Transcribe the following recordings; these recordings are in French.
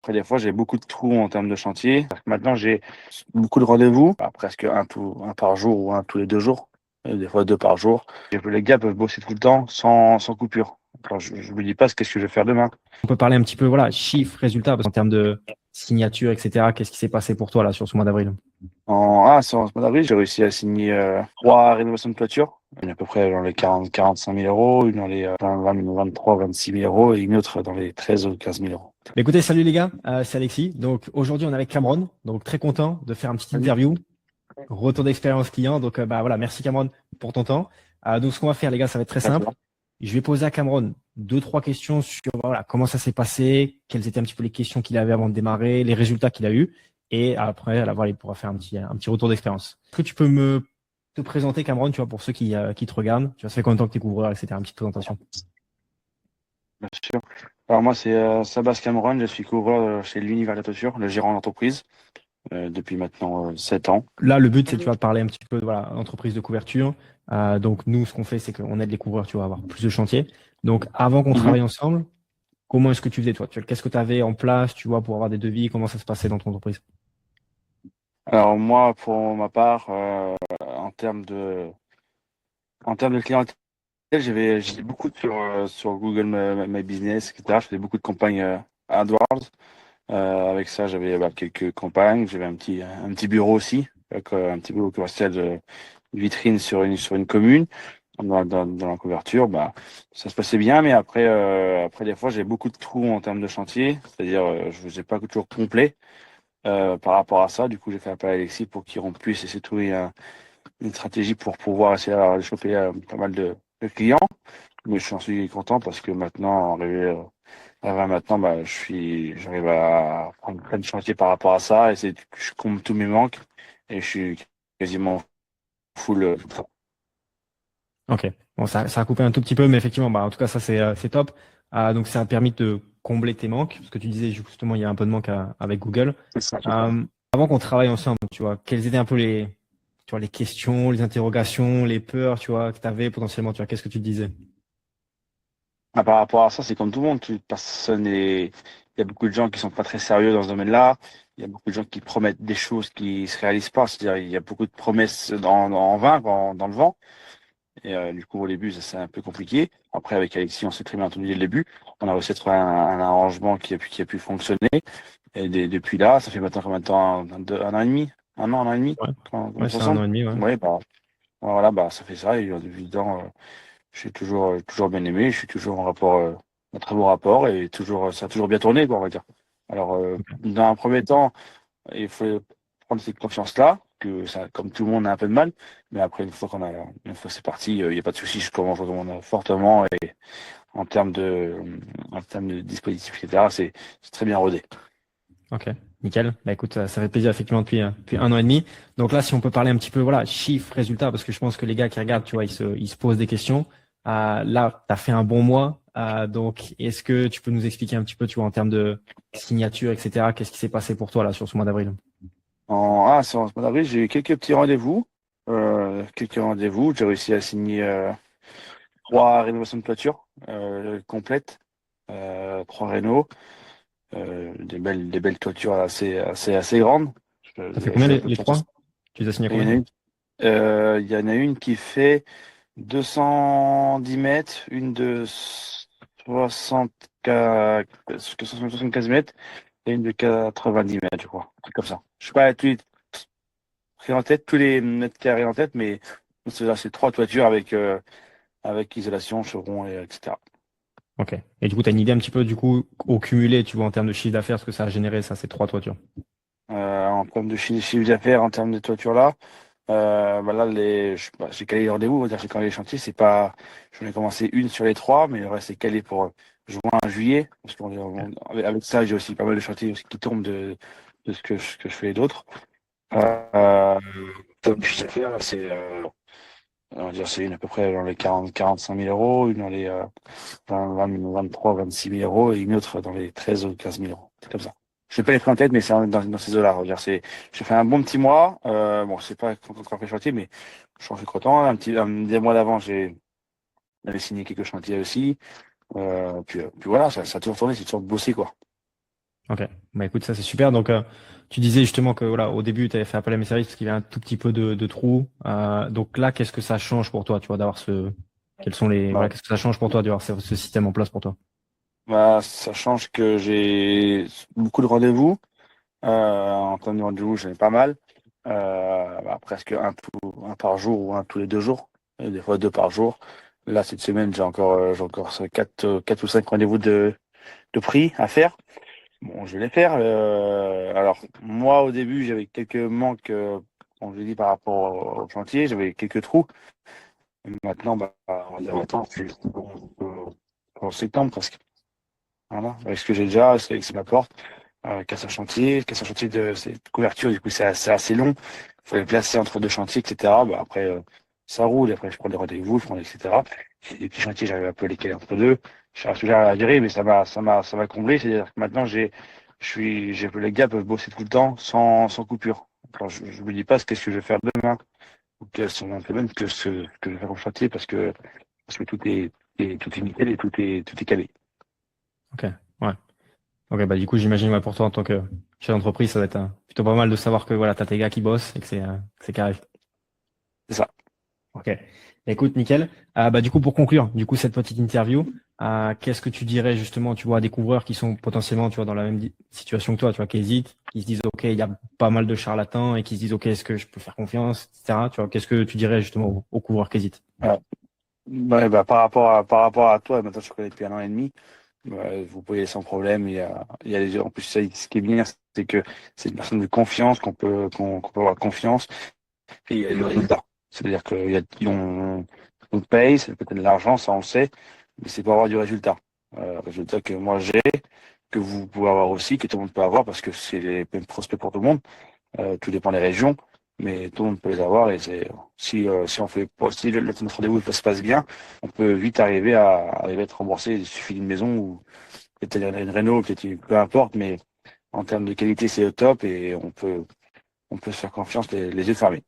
Après, des fois, j'ai beaucoup de trous en termes de chantier. Maintenant, j'ai beaucoup de rendez-vous, presque un par jour ou un tous les 2 jours, et des fois deux par jour. Et les gars peuvent bosser tout le temps sans coupure. Alors, je me dis pas qu'est-ce que je vais faire demain. On peut parler un petit peu, voilà, chiffres, résultats, parce qu'en termes de signature, etc., qu'est-ce qui s'est passé pour toi là sur ce mois d'avril? Sur ce mois d'avril, j'ai réussi à signer 3 rénovations de toiture. Une à peu près dans les 40-45 000 euros, une dans les 23-26 000 euros et une autre dans les 13 ou 15 000 euros. Bah, écoutez, salut les gars, c'est Alexis. Donc aujourd'hui, on est avec Cameron, donc très content de faire une petite interview, retour d'expérience client. Donc bah voilà, merci Cameron pour ton temps. Donc ce qu'on va faire les gars, ça va être très simple. Je vais poser à Cameron deux, trois questions sur voilà, comment ça s'est passé, quelles étaient un petit peu les questions qu'il avait avant de démarrer, les résultats qu'il a eus. Et après, voilà, il pourra faire un petit retour d'expérience. Est-ce que tu peux me te présenter, Cameron, tu vois, pour ceux qui te regardent? Tu vois, ça fait combien de temps que tu es couvreur, etc. Une petite présentation. Bien sûr. Alors moi, c'est Sabas Cameron, je suis couvreur chez l'Univers de la Toiture, le gérant d'entreprise, depuis maintenant 7 ans. Là, le but, c'est tu vas parler un petit peu de voilà, entreprise de couverture. Donc, nous, ce qu'on fait, c'est qu'on aide les couvreurs, tu vois, à avoir plus de chantiers. Donc, avant qu'on Mhm. travaille ensemble, comment est-ce que tu faisais, toi? Qu'est-ce que tu avais en place, tu vois, pour avoir des devis? Comment ça se passait dans ton entreprise? Alors moi, pour ma part, en termes de clientèle, j'étais beaucoup sur Google My Business, etc. Je faisais beaucoup de campagnes AdWords. Avec ça, j'avais quelques campagnes. J'avais un petit bureau aussi, un petit bureau commercial de vitrine sur une commune. Dans la couverture, ça se passait bien, mais après des fois, j'ai beaucoup de trous en termes de chantier, c'est-à-dire je ne faisais pas toujours complet par rapport à ça. Du coup, j'ai fait appel à Alexis pour qu'on puisse essayer de trouver une stratégie pour pouvoir essayer de choper pas mal de clients. Mais je suis content parce que maintenant, arrivé à maintenant, j'arrive à prendre plein de chantiers par rapport à ça et je comble tous mes manques et je suis quasiment full. Ok. Bon, ça a coupé un tout petit peu, mais effectivement, bah, en tout cas, ça, c'est top. Donc, ça a permis de combler tes manques, parce que tu disais justement, il y a un peu de manque avec Google. C'est ça. Avant qu'on travaille ensemble, tu vois, quelles étaient un peu tu vois, les questions, les interrogations, les peurs, tu vois, que tu avais potentiellement, tu vois, qu'est-ce que tu te disais? Par rapport à ça, c'est comme tout le monde. Il y a beaucoup de gens qui sont pas très sérieux dans ce domaine-là. Il y a beaucoup de gens qui promettent des choses qui se réalisent pas. C'est-à-dire, il y a beaucoup de promesses en vain, dans le vent. Et du coup, au début, ça c'est un peu compliqué. Après, avec Alexis, on s'est très bien entendu dès le début. On a réussi à trouver un arrangement qui a pu fonctionner. Et depuis là, ça fait maintenant combien de temps? Un an et demi? Un an et demi? Ouais, Quand on ouais, est c'est un ensemble? an et demi, ouais. Oui, voilà, ça fait ça. Et depuis le temps, j'ai toujours bien aimé. Je suis toujours en rapport, un très bon rapport et ça a toujours bien tourné, quoi, on va dire. Alors, dans un premier temps, il faut prendre cette confiance-là, que ça, comme tout le monde, a un peu de mal. Mais après, une fois que c'est parti, il n'y a pas de souci. Je commence, je recommande fortement et en termes de, en termes de dispositifs, etc., c'est très bien rodé. Ok, nickel. Bah écoute, ça fait plaisir effectivement depuis un an et demi. Donc là, si on peut parler un petit peu, voilà, chiffres, résultats, parce que je pense que les gars qui regardent, tu vois, ils se posent des questions. Là, tu as fait un bon mois. Donc, est-ce que tu peux nous expliquer un petit peu, tu vois, en termes de signature, etc., qu'est-ce qui s'est passé pour toi là sur ce mois d'avril? Sur ce mois d'avril, j'ai eu quelques petits rendez-vous. J'ai réussi à signer 3 rénovations de toiture complètes, 3 rénos, des belles toitures assez grandes. Ça fait Je combien suis un les, peu de les chance. trois? Tu les as signés Et combien? il y en a une qui fait 210 mètres, une de 60, 75 mètres et une de 90 mètres, je crois. C'est comme ça. Je sais pas tous les mètres carrés en tête, mais c'est 3 toitures avec isolation, chevron, etc. Ok. Et du coup, tu as une idée un petit peu, du coup, au cumulé, tu vois, en termes de chiffre d'affaires, ce que ça a généré, ça, ces trois toitures. En termes de chiffre d'affaires, en termes de toiture là, là, j'ai calé les rendez-vous, on va dire que j'ai calé les chantiers, c'est pas, j'en ai commencé une sur les 3, mais le reste c'est calé pour juin, juillet, parce avec ça, j'ai aussi pas mal de chantiers aussi qui tombent de ce que je fais d'autres. Comme chiffre d'affaires, on va dire, c'est une à peu près dans les 45 000 euros, une dans les 23-26 000 euros et une autre dans les 13 ou 15 000 euros. C'est comme ça. Je ne vais pas les prix en tête, mais c'est dans ces eaux-là. On va dire, j'ai fait un bon petit mois. Bon, c'est pas encore fait chantier, mais je suis content. Des mois d'avant, j'avais signé quelques chantiers aussi. Puis voilà, ça a toujours tourné, c'est toujours bossé, quoi. Ok, bah écoute, ça c'est super. Donc, tu disais justement que voilà, au début, tu avais fait appel à mes services parce qu'il y avait un tout petit peu de trous. Donc là, qu'est-ce que ça change pour toi, tu vois, d'avoir quels sont Bah, voilà, qu'est-ce que ça change pour toi d'avoir ce système en place pour toi? ça change que j'ai beaucoup de rendez-vous. En termes de rendez-vous, j'en ai pas mal. Presque un par jour ou un tous les 2 jours. Et des fois deux par jour. Là, cette semaine, j'ai encore quatre ou cinq rendez-vous de prix à faire. Bon, je vais les faire. Alors, moi, au début, j'avais quelques manques, comme je l'ai dit, par rapport au chantier. J'avais quelques trous. Maintenant, on va dire maintenant, c'est en septembre presque. Voilà. Avec ce que j'ai déjà, c'est avec ce qui m'apporte. Casse un chantier de cette couverture, du coup, c'est assez long. Il faut les placer entre deux chantiers, etc. Après, ça roule. Après, je prends des rendez-vous, etc. C'est des petits chantiers, j'arrive un peu à les caler entre deux. Je cherche toujours à gérer, mais ça m'a comblé. C'est-à-dire que maintenant, les gars peuvent bosser tout le temps sans coupure. Alors, je me dis pas qu'est-ce que je vais faire demain ou quels sont un peu même que ce que je vais faire comme chantier parce que tout est nickel et tout est calé. Ok, ouais. Ok, bah du coup, j'imagine ouais, pour toi en tant que chef d'entreprise, ça va être plutôt pas mal de savoir que voilà, t'as tes gars qui bossent et que c'est carré. C'est ça. Ok. Écoute, nickel. Bah du coup, pour conclure, du coup, cette petite interview, qu'est-ce que tu dirais justement, tu vois, à des couvreurs qui sont potentiellement, tu vois, dans la même situation que toi, tu vois, qui hésitent, qui se disent, ok, il y a pas mal de charlatans et qui se disent, ok, est-ce que je peux faire confiance, etc. Tu vois, qu'est-ce que tu dirais justement aux couvreurs qui hésitent? Ouais, par rapport à toi, maintenant je connais depuis 1 an et demi. Vous pouvez sans problème. Il y a en plus, ce qui est bien, c'est que c'est une personne de confiance qu'on peut avoir confiance. Et il y a le résultat. C'est-à-dire on paye, c'est peut-être de l'argent, ça on le sait, mais c'est pour avoir du résultat. Résultat que moi j'ai, que vous pouvez avoir aussi, que tout le monde peut avoir parce que c'est les mêmes prospects pour tout le monde. Tout dépend des régions, mais tout le monde peut les avoir. Et si on fait si notre rendez-vous se passe bien, on peut vite arriver à être remboursé. Il suffit d'une maison ou peut-être une réno, peu importe, mais en termes de qualité, c'est au top et on peut se faire confiance les yeux fermés.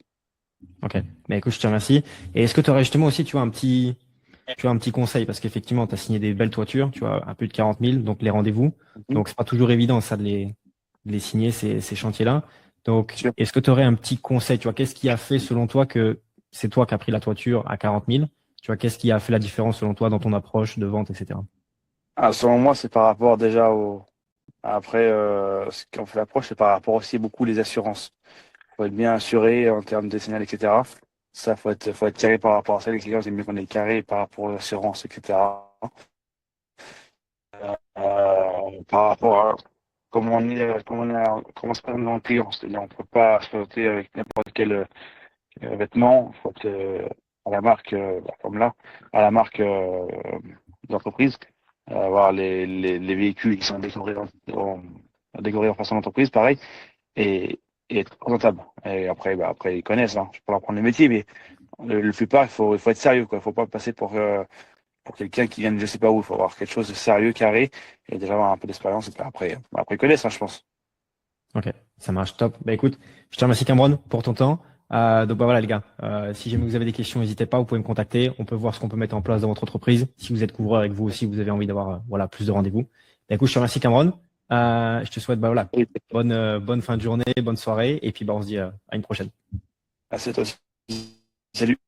Ok. Bah écoute, je te remercie. Et est-ce que tu aurais justement aussi, tu vois, un petit conseil, parce qu'effectivement, tu as signé des belles toitures, tu vois, à plus de 40 000, donc les rendez-vous. Mhm. Donc, c'est pas toujours évident, ça, de les signer, ces chantiers-là. Donc, Sûr. est-ce que tu aurais un petit conseil, tu vois, qu'est-ce qui a fait, selon toi, que c'est toi qui as pris la toiture à 40 000? Tu vois, qu'est-ce qui a fait la différence, selon toi, dans ton approche de vente, etc. Selon moi, c'est par rapport déjà au. Après, ce qu'on fait l'approche, c'est par rapport aussi beaucoup les assurances. Faut être bien assuré en termes de signal, etc. Ça, faut être carré par rapport à ça. Les clients, ils aiment mieux qu'on est carré par rapport aux assurances, etc. Par rapport à comment se présente dans le client. C'est-à-dire, on ne peut pas se présenter avec n'importe quel vêtement. Il faut être à la marque, comme là, à la marque d'entreprise. Avoir les véhicules qui sont décorés en façon d'entreprise, pareil, et, et être présentable. Et après, après ils connaissent, hein. Je peux leur apprendre le métier, mais le plupart, il faut être sérieux, quoi. Il faut pas passer pour quelqu'un qui vient de je sais pas où. Il faut avoir quelque chose de sérieux, carré, et déjà avoir un peu d'expérience. Et puis après ils connaissent, hein, je pense. Ok, ça marche top. Bah écoute, je te remercie Cameron pour ton temps. Donc bah voilà les gars, si jamais vous avez des questions, n'hésitez pas, vous pouvez me contacter. On peut voir ce qu'on peut mettre en place dans votre entreprise. Si vous êtes couvreur et que vous aussi vous avez envie d'avoir voilà plus de rendez-vous. Bah écoute, je te remercie Cameron. Je te souhaite bah voilà Oui. bonne fin de journée, bonne soirée et puis bah on se dit à une prochaine. Merci à toi aussi. Salut.